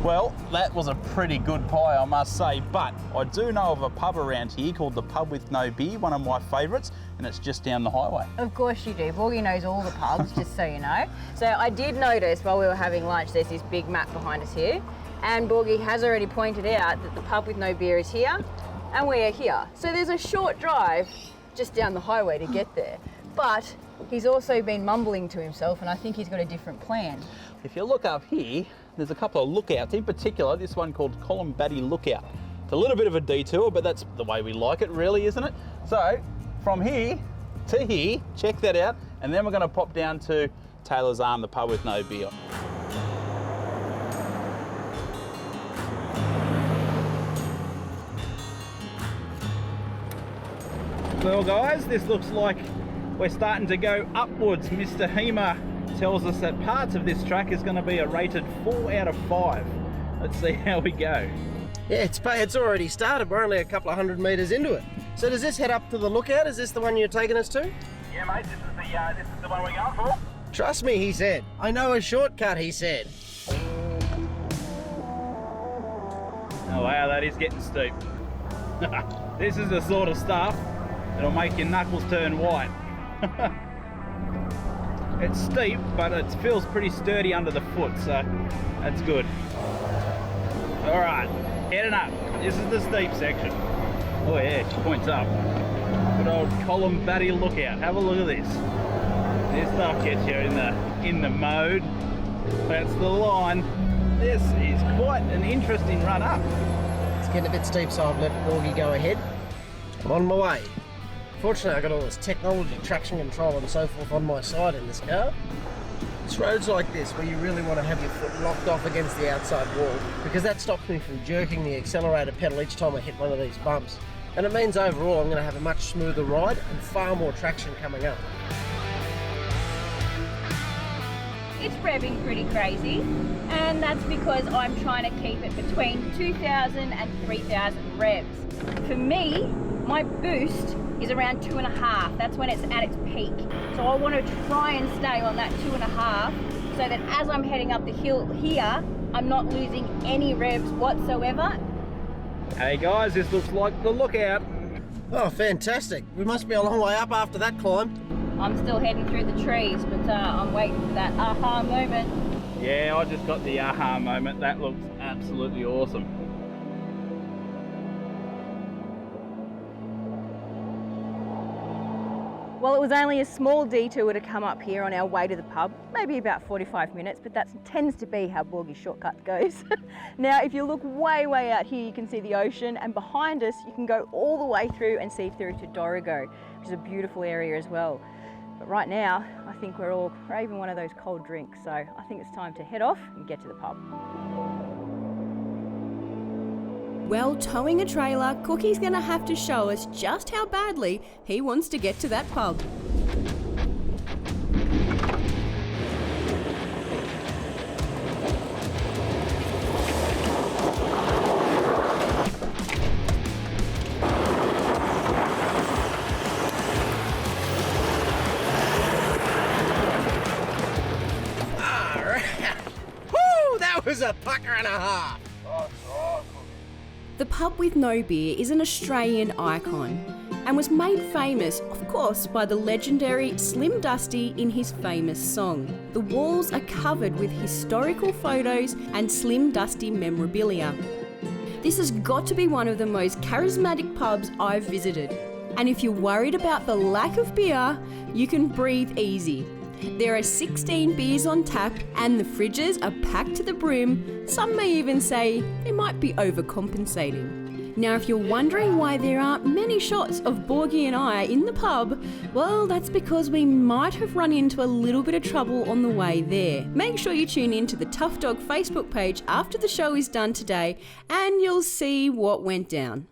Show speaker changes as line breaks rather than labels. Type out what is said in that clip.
Well, that was a pretty good pie, I must say, but I do know of a pub around here called the Pub with No Beer, one of my favourites, and it's just down the highway.
Of course you do. Borgie knows all the pubs, just so you know. So I did notice while we were having lunch, there's this big map behind us here, and Borgie has already pointed out that the Pub with No Beer is here, and we are here. So there's a short drive just down the highway to get there. But he's also been mumbling to himself, and I think he's got a different plan.
If you look up here, there's a couple of lookouts, in particular this one called Collombatti Lookout. It's a little bit of a detour, but that's the way we like it really, isn't it? So from here to here, check that out, and then we're going to pop down to Taylor's Arm, the Pub with No Beer. Well guys, this looks like we're starting to go upwards. Mr. Hema tells us that parts of this track is going to be a rated 4 out of 5. Let's see how we go.
Yeah, it's already started. We're only a couple of 100 metres into it. So does this head up to the lookout? Is this the one you're taking us to?
Yeah mate, this is the one we're going for.
Trust me, he said. I know a shortcut, he said.
Oh wow, that is getting steep. This is the sort of stuff that'll make your knuckles turn white. It's steep, but it feels pretty sturdy under the foot, so that's good. All right, heading up. This is the steep section. Oh yeah, she points up. Good old Collombatti Lookout. Have a look at this. This stuff gets you in the mode. That's the line. This is quite an interesting run up.
It's getting a bit steep, so I've let Borgie go ahead. I'm on my way. Fortunately, I got all this technology, traction control and so forth on my side in this car. It's roads like this where you really want to have your foot locked off against the outside wall, because that stops me from jerking the accelerator pedal each time I hit one of these bumps. And it means overall I'm going to have a much smoother ride and far more traction coming up.
It's revving pretty crazy, and that's because I'm trying to keep it between 2,000 and 3,000 revs. For me, my boost is around 2.5. That's when it's at its peak. So I want to try and stay on that 2.5 so that as I'm heading up the hill here, I'm not losing any revs whatsoever.
Hey guys, this looks like the lookout.
Oh, fantastic. We must be a long way up after that climb.
I'm still heading through the trees, but I'm waiting for that aha moment.
Yeah, I just got the aha moment. That looks absolutely awesome.
Well, it was only a small detour to come up here on our way to the pub, maybe about 45 minutes, but that tends to be how Borgie's shortcut goes. Now, if you look way, way out here, you can see the ocean, and behind us, you can go all the way through and see through to Dorrigo, which is a beautiful area as well. But right now, I think we're craving one of those cold drinks, so I think it's time to head off and get to the pub.
Well, towing a trailer, Cookie's going to have to show us just how badly he wants to get to that pub.
Woo! That was a pucker and a half.
The Pub with No Beer is an Australian icon and was made famous, of course, by the legendary Slim Dusty in his famous song. The walls are covered with historical photos and Slim Dusty memorabilia. This has got to be one of the most charismatic pubs I've visited. And if you're worried about the lack of beer, you can breathe easy. There are 16 beers on tap and the fridges are packed to the brim. Some may even say they might be overcompensating. Now, if you're wondering why there aren't many shots of Borgie and I in the pub, well, that's because we might have run into a little bit of trouble on the way there. Make sure you tune in to the Tough Dog Facebook page after the show is done today and you'll see what went down.